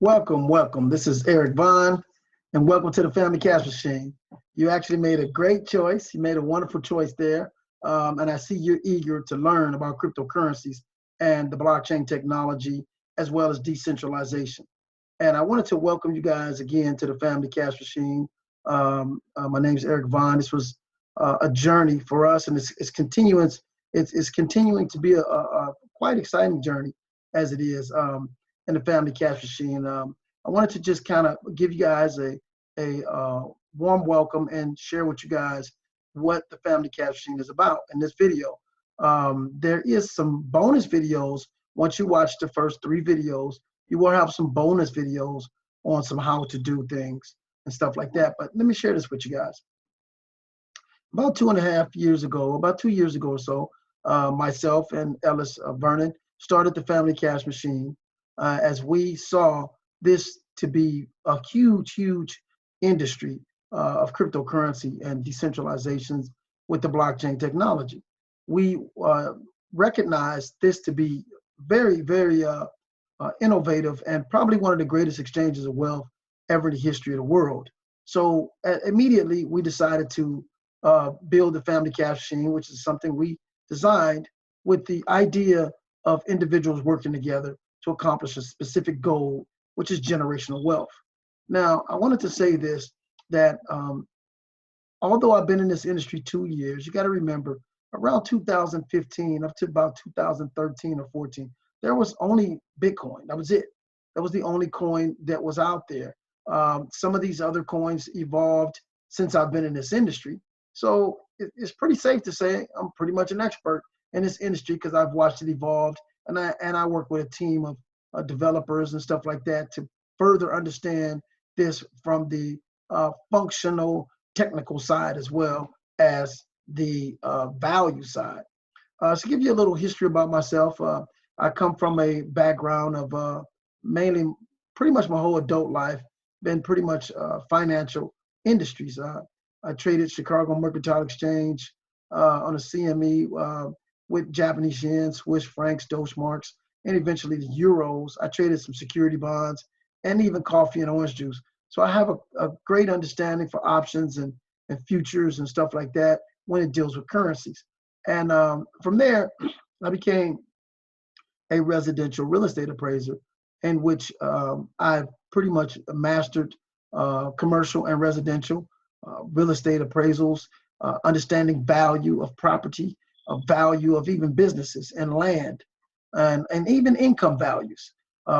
Welcome, welcome. This is Eric Vaughn, and welcome to the Family Cash Machine. You actually made a great choice. You made a wonderful choice there. And I see you're eager to learn about cryptocurrencies and the blockchain technology, as well as decentralization. And I wanted to welcome you guys again to the Family Cash Machine. My name is Eric Vaughn. This was a journey for us, and it's continuing. It's continuing to be a quite exciting journey as it is. In the Family Cash Machine. I wanted to just kind of give you guys a warm welcome and share with you guys what the Family Cash Machine is about in this video. There is some bonus videos. Once you watch the first 3 videos, you will have some bonus videos on some how to do things and stuff like that. But let me share this with you guys. About 2.5 years ago, about 2 years ago or so, myself and Ellis Vernon started the Family Cash Machine. As we saw this to be a huge industry of cryptocurrency and decentralizations with the blockchain technology. We recognized this to be very innovative and probably one of the greatest exchanges of wealth ever in the history of the world. So immediately we decided to build the Family Cash Machine, which is something we designed with the idea of individuals working together to accomplish a specific goal, which is generational wealth. Now, I wanted to say this, that although I've been in this industry 2 years, you got to remember, around 2015 up to about 2013 or 14, there was only Bitcoin. That was it. That was the only coin that was out there. Some of these other coins evolved since I've been in this industry. So it's pretty safe to say I'm pretty much an expert in this industry because I've watched it evolve. And I work with a team of developers and stuff like that to further understand this from the functional, technical side as well as the value side. To give you a little history about myself, I come from a background of mainly pretty much my whole adult life, been pretty much financial industries. I traded Chicago Mercantile Exchange on a CME, with Japanese yen, Swiss francs, Deutschmarks, and eventually the euros. I traded some security bonds and even coffee and orange juice. So I have a great understanding for options and futures and stuff like that when it deals with currencies. And from there, I became a residential real estate appraiser in which I've pretty much mastered commercial and residential real estate appraisals, understanding value of property, a value of even businesses and land, and even income values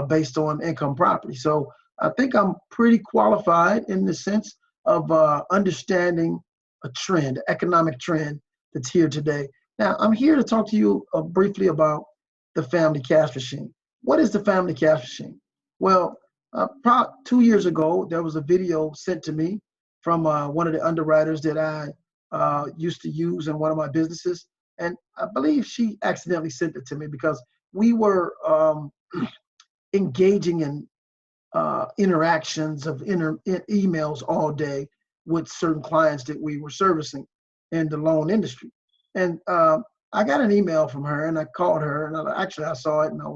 based on income property. So I think I'm pretty qualified in the sense of understanding a trend, economic trend that's here today. Now, I'm here to talk to you briefly about the Family Cash Machine. What is the Family Cash Machine? Well, about 2 years ago, there was a video sent to me from one of the underwriters that I used to use in one of my businesses. And I believe she accidentally sent it to me because we were engaging in interactions of emails all day with certain clients that we were servicing in the loan industry. And I got an email from her, and I called her, and I saw it, and I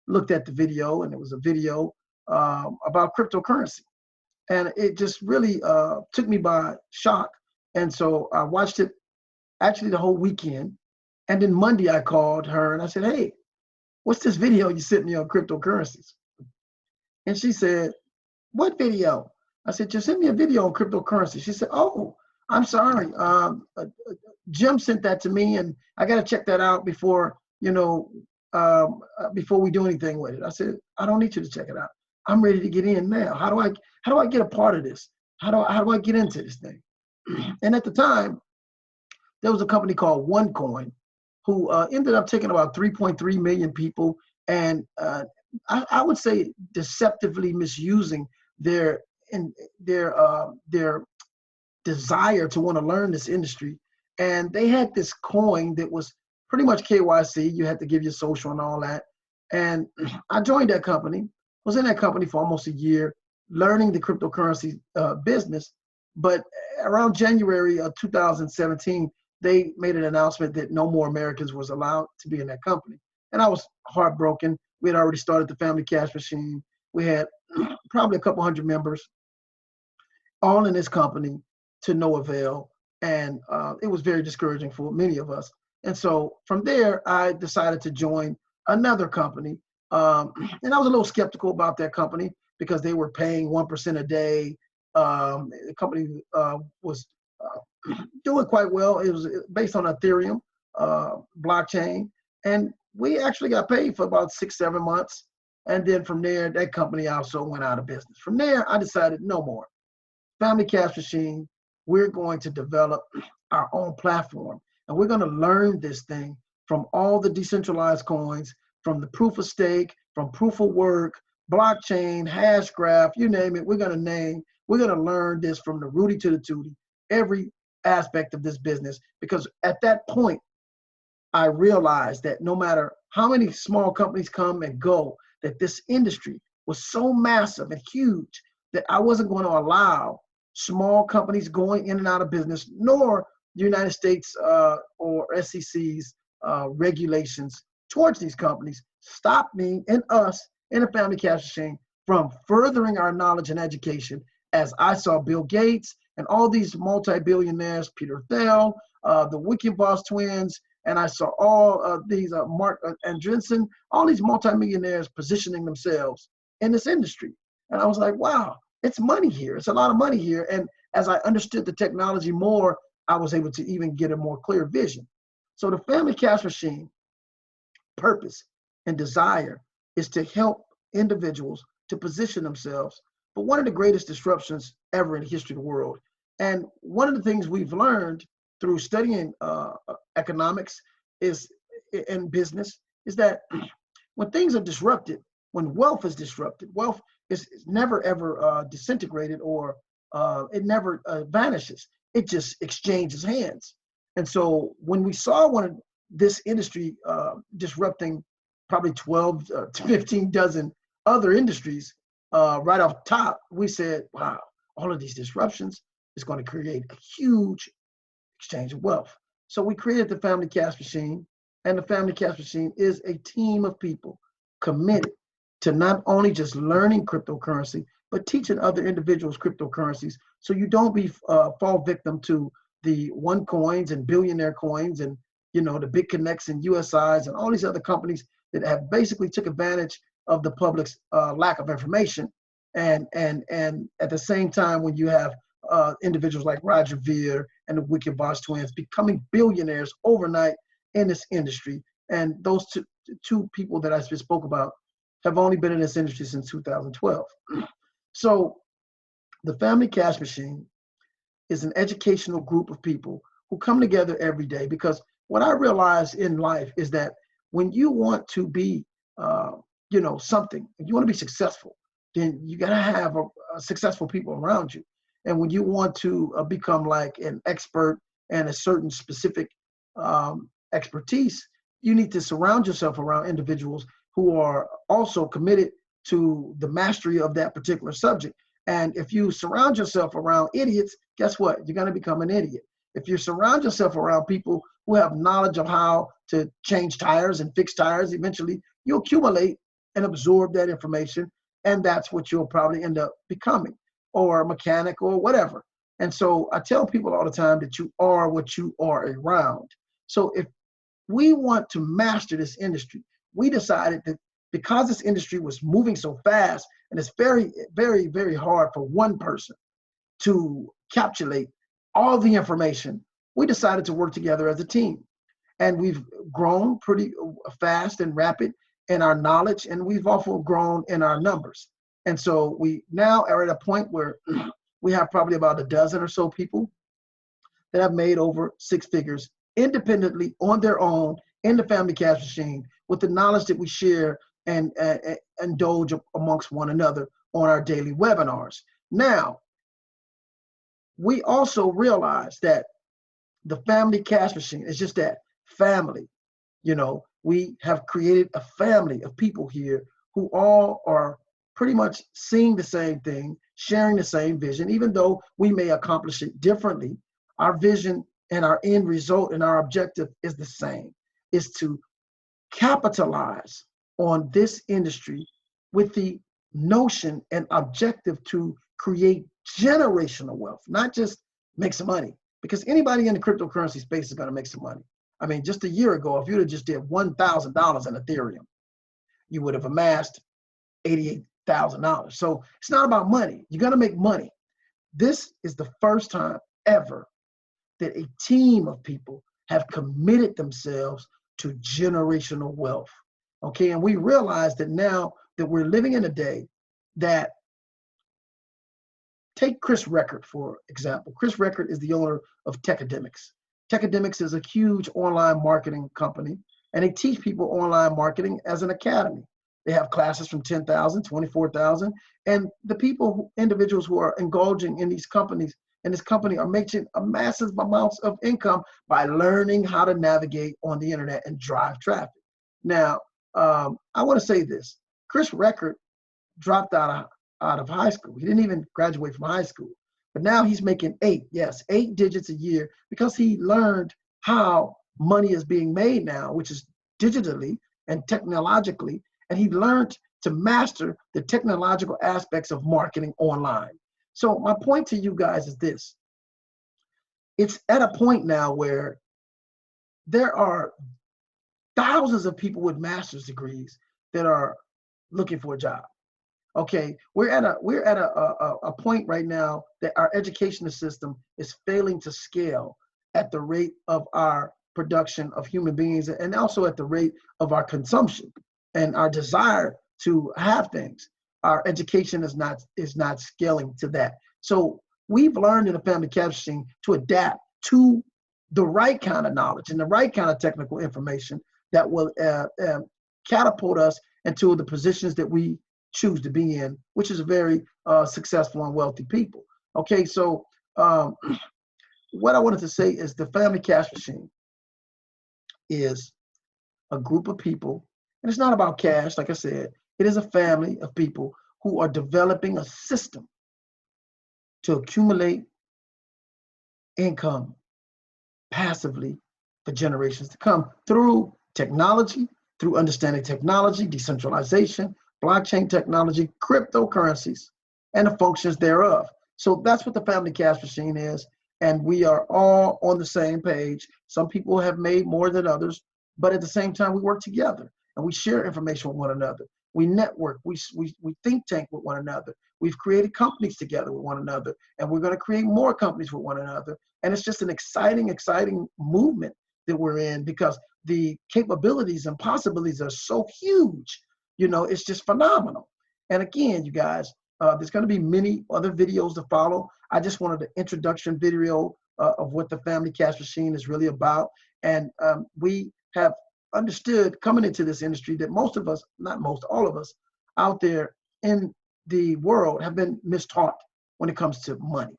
looked at the video, and it was a video about cryptocurrency. And it just really took me by shock. And so I watched it actually the whole weekend. And then Monday I called her and I said, hey, what's this video you sent me on cryptocurrencies? And she said, what video? I said, just send me a video on cryptocurrency. She said, oh, I'm sorry. Jim sent that to me and I got to check that out before we do anything with it. I said, I don't need you to check it out. I'm ready to get in now. How do I get a part of this? How do I get into this thing? And at the time, there was a company called OneCoin who ended up taking about 3.3 million people and I would say deceptively misusing their desire to want to learn this industry. And they had this coin that was pretty much KYC. You had to give your social and all that. And I joined that company, was in that company for almost a year, learning the cryptocurrency business. But around January of 2017, they made an announcement that no more Americans was allowed to be in that company. And I was heartbroken. We had already started the Family Cash Machine. We had probably a couple hundred members, all in this company to no avail. And it was very discouraging for many of us. And so from there, I decided to join another company. And I was a little skeptical about that company because they were paying 1% a day. The company was doing quite well. It was based on Ethereum blockchain. And we actually got paid for about 6-7 months. And then from there, that company also went out of business. From there, I decided no more. Family Cash Machine, we're going to develop our own platform. And we're going to learn this thing from all the decentralized coins, from the proof of stake, from proof of work, blockchain, hash graph, you name it, we're going to learn this from the Rudy to the Tootie, every aspect of this business. Because at that point, I realized that no matter how many small companies come and go, that this industry was so massive and huge that I wasn't going to allow small companies going in and out of business, nor the United States or SEC's regulations towards these companies stop me and us in the Family Cash Machine from furthering our knowledge and education. As I saw Bill Gates and all these multi-billionaires, Peter Thiel, the Winklevoss twins, and I saw all these Mark Andreessen, all these multi-millionaires positioning themselves in this industry. And I was like, wow, it's money here. It's a lot of money here. And as I understood the technology more, I was able to even get a more clear vision. So the Family Cash Machine purpose and desire is to help individuals to position themselves for one of the greatest disruptions ever in the history of the world. And one of the things we've learned through studying economics and business is that when things are disrupted, when wealth is disrupted, wealth is never ever disintegrated or it never vanishes. It just exchanges hands. And so when we saw this industry disrupting probably 12 to 15 dozen other industries right off top, we said, wow, all of these disruptions is going to create a huge exchange of wealth. So we created the Family Cash Machine, and the Family Cash Machine is a team of people committed to not only just learning cryptocurrency, but teaching other individuals cryptocurrencies, so you don't fall victim to the OneCoins and billionaire coins and the BitConnects and USIs and all these other companies that have basically took advantage of the public's lack of information. And at the same time, when you have individuals like Roger Ver and the Winklevoss twins becoming billionaires overnight in this industry, and those two people that I just spoke about have only been in this industry since 2012. So the Family Cash Machine is an educational group of people who come together every day, because what I realize in life is that when you want to be, something, if you want to be successful, then you got to have successful people around you. And when you want to become like an expert and a certain specific expertise, you need to surround yourself around individuals who are also committed to the mastery of that particular subject. And if you surround yourself around idiots, guess what? You're going to become an idiot. If you surround yourself around people who have knowledge of how to change tires and fix tires, eventually you'll accumulate and absorb that information. And that's what you'll probably end up becoming, or a mechanic or whatever. And so I tell people all the time that you are what you are around. So if we want to master this industry, we decided that because this industry was moving so fast, and it's very, very, very hard for one person to capsulate all the information, we decided to work together as a team. And we've grown pretty fast and rapid in our knowledge, and we've also grown in our numbers. And so we now are at a point where we have probably about a dozen or so people that have made over 6 figures independently on their own in the Family Cash Machine, with the knowledge that we share and indulge amongst one another on our daily webinars. Now, we also realize that the Family Cash Machine is just that, family. We have created a family of people here who all are pretty much seeing the same thing, sharing the same vision. Even though we may accomplish it differently, our vision and our end result and our objective is the same, is to capitalize on this industry with the notion and objective to create generational wealth, not just make some money. Because anybody in the cryptocurrency space is going to make some money. I mean, just a year ago, if you'd have just did $1,000 in Ethereum, you would have amassed $88,000. So it's not about money. You're going to make money. This is the first time ever that a team of people have committed themselves to generational wealth. Okay, and we realize that now that we're living in a day that, take Chris Record, for example. Chris Record is the owner of Techademics. Techademics is a huge online marketing company, and they teach people online marketing as an academy. They have classes from 10,000, 24,000, and the people, individuals who are indulging in these companies, in this company, are making a massive amounts of income by learning how to navigate on the internet and drive traffic. Now, I want to say this. Chris Record dropped out of high school. He didn't even graduate from high school. But now he's making 8 digits a year, because he learned how money is being made now, which is digitally and technologically. And he learned to master the technological aspects of marketing online. So my point to you guys is this. It's at a point now where there are thousands of people with master's degrees that are looking for a job. Okay, we're at a point right now that our educational system is failing to scale at the rate of our production of human beings, and also at the rate of our consumption and our desire to have things. Our education is not scaling to that. So we've learned in the Family Capturing to adapt to the right kind of knowledge and the right kind of technical information that will catapult us into the positions that we choose to be in, which is a very successful and wealthy people. Okay, so what I wanted to say is the Family Cash Machine is a group of people, and it's not about cash, like I said. It is a family of people who are developing a system to accumulate income passively for generations to come through technology, through understanding technology, decentralization, blockchain technology, cryptocurrencies, and the functions thereof. So that's what the Family Cash Machine is, and we are all on the same page. Some people have made more than others, but at the same time, we work together and we share information with one another. We network, we think tank with one another. We've created companies together with one another, and we're going to create more companies with one another. And it's just an exciting movement that we're in, because the capabilities and possibilities are so huge. You know, it's just phenomenal. And again, you guys, there's going to be many other videos to follow. I just wanted an introduction video of what the Family Cash Machine is really about. And we have understood coming into this industry that most of us, not most, all of us out there in the world have been mistaught when it comes to money.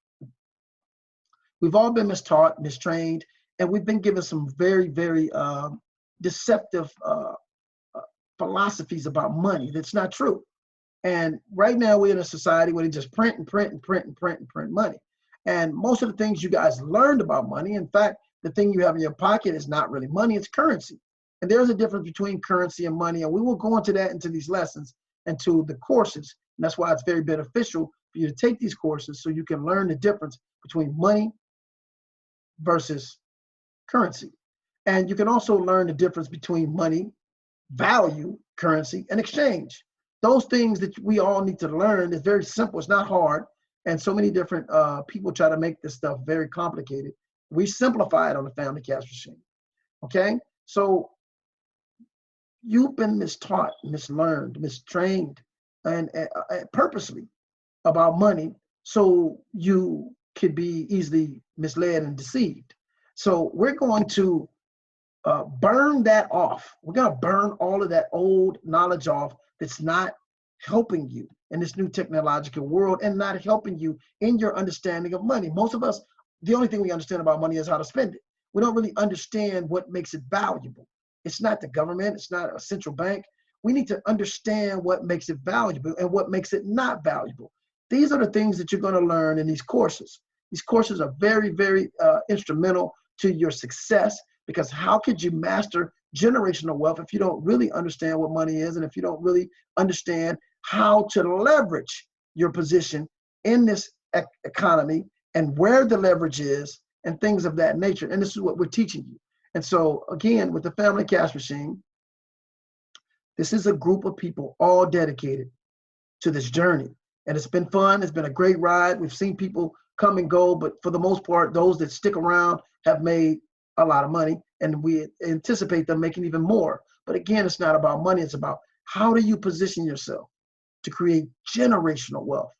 We've all been mistaught, mistrained, and we've been given some very, very deceptive philosophies about money that's not true. And right now we're in a society where they just print and print and print and print and print money. And most of the things you guys learned about money, in fact, the thing you have in your pocket is not really money, it's currency. And there's a difference between currency and money. And we will go into that into these lessons and to the courses. And that's why it's very beneficial for you to take these courses, so you can learn the difference between money versus currency. And you can also learn the difference between money, value, currency, and exchange. Those things that we all need to learn is very simple. It's not hard. And so many different people try to make this stuff very complicated. We simplify it on the Family Cash Machine. Okay? So you've been mistaught, mislearned, mistrained, and purposely about money, so you could be easily misled and deceived. So we're going to burn that off. We're going to burn all of that old knowledge off that's not helping you in this new technological world and not helping you in your understanding of money. Most of us, the only thing we understand about money is how to spend it. We don't really understand what makes it valuable. It's not the government. It's not a central bank. We need to understand what makes it valuable and what makes it not valuable. These are the things that you're going to learn in these courses. These courses are very, very instrumental to your success, because how could you master generational wealth if you don't really understand what money is, and if you don't really understand how to leverage your position in this economy and where the leverage is and things of that nature. And this is what we're teaching you. And so again, with the Family Cash Machine, this is a group of people all dedicated to this journey. And it's been fun. It's been a great ride. We've seen people come and go, but for the most part, those that stick around have made a lot of money, and we anticipate them making even more. But again, it's not about money. It's about how do you position yourself to create generational wealth.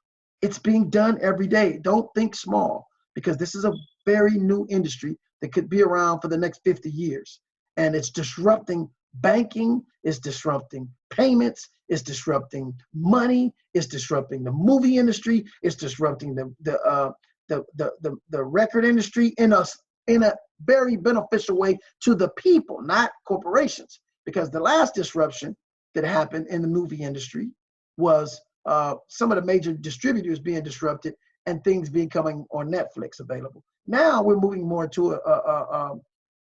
It's being done every day. Don't think small, because this is a very new industry that could be around for the next 50 years. And it's disrupting banking, it's disrupting payments, it's disrupting money, it's disrupting the movie industry, it's disrupting the record industry in a very beneficial way to the people, not corporations. Because the last disruption that happened in the movie industry was some of the major distributors being disrupted and things becoming on Netflix available. Now we're moving more to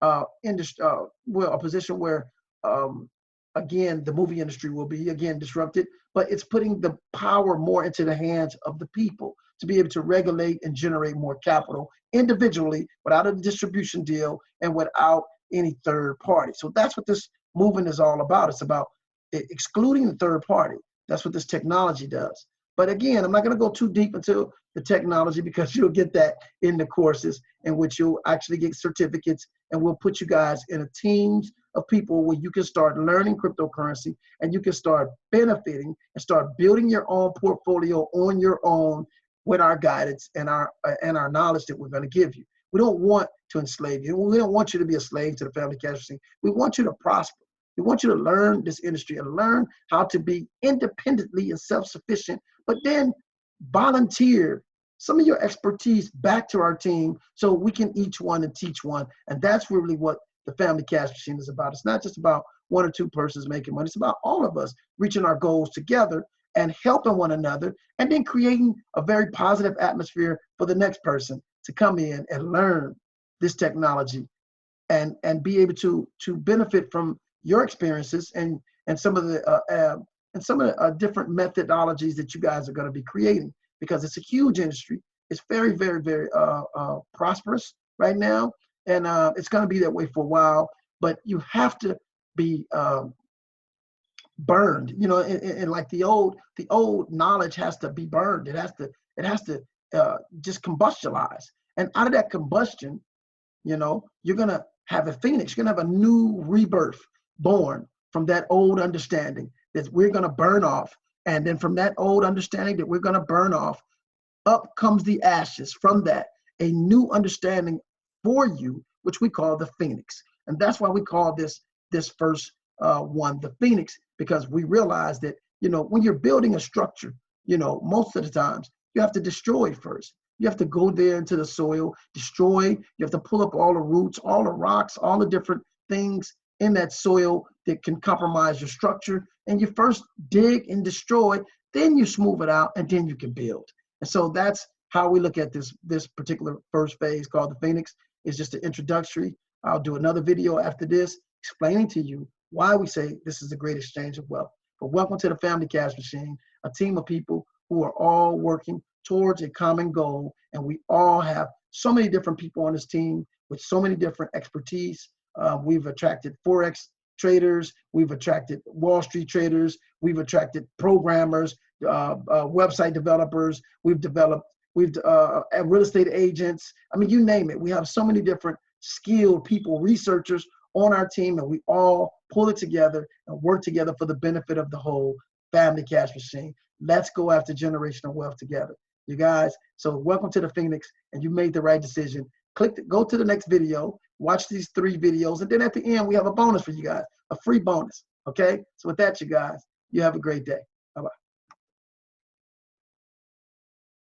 a position where again, the movie industry will be again disrupted, but it's putting the power more into the hands of the people to be able to regulate and generate more capital individually without a distribution deal and without any third party. So that's what this movement is all about. It's about excluding the third party. That's what this technology does. But again, I'm not going to go too deep into the technology, because you'll get that in the courses in which you'll actually get certificates, and we'll put you guys in a teams of people where you can start learning cryptocurrency and you can start benefiting and start building your own portfolio on your own with our guidance and our knowledge that we're going to give you. We don't want to enslave you. We don't want you to be a slave to the Family Cash Machine. We want you to prosper. We want you to learn this industry and learn how to be independently and self-sufficient, but then volunteer some of your expertise back to our team so we can each one and teach one. And that's really what the Family Cash Machine is about. It's not just about one or two persons making money. It's about all of us reaching our goals together and helping one another, and then creating a very positive atmosphere for the next person to come in and learn this technology and be able to benefit from your experiences and some of the different methodologies that you guys are going to be creating, because it's a huge industry. It's very, very, very prosperous right now, and it's going to be that way for a while. But you have to be burned, you know, and like the old knowledge has to be burned. It has to just combustionize, and out of that combustion, you know, you're going to have a phoenix. You're going to have a new rebirth born from that old understanding that we're going to burn off. And then from that old understanding that we're going to burn off, up comes the ashes. From that, a new understanding for you, which we call the phoenix. And that's why we call this first one the phoenix, because we realize that, you know, when you're building a structure, you know, most of the times you have to destroy first. You have to go there into the soil, destroy. You have to pull up all the roots, all the rocks, all the different things in that soil that can compromise your structure. And you first dig and destroy, then you smooth it out, and then you can build. And so that's how we look at this particular first phase called the Phoenix. It's just an introductory. I'll do another video after this explaining to you why we say this is a great exchange of wealth. But welcome to the Family Cash Machine, a team of people who are all working towards a common goal. And we all have so many different people on this team with so many different expertise. We've attracted Forex traders, we've attracted Wall Street traders, we've attracted programmers, website developers, we've real estate agents. I mean, you name it. We have so many different skilled people, researchers on our team, and we all pull it together and work together for the benefit of the whole Family Cash Machine. Let's go after generational wealth together, you guys. So welcome to the Phoenix, and you made the right decision. Go to the next video, watch these 3 videos, and then at the end, we have a bonus for you guys, a free bonus, okay? So with that, you guys, you have a great day. Bye-bye.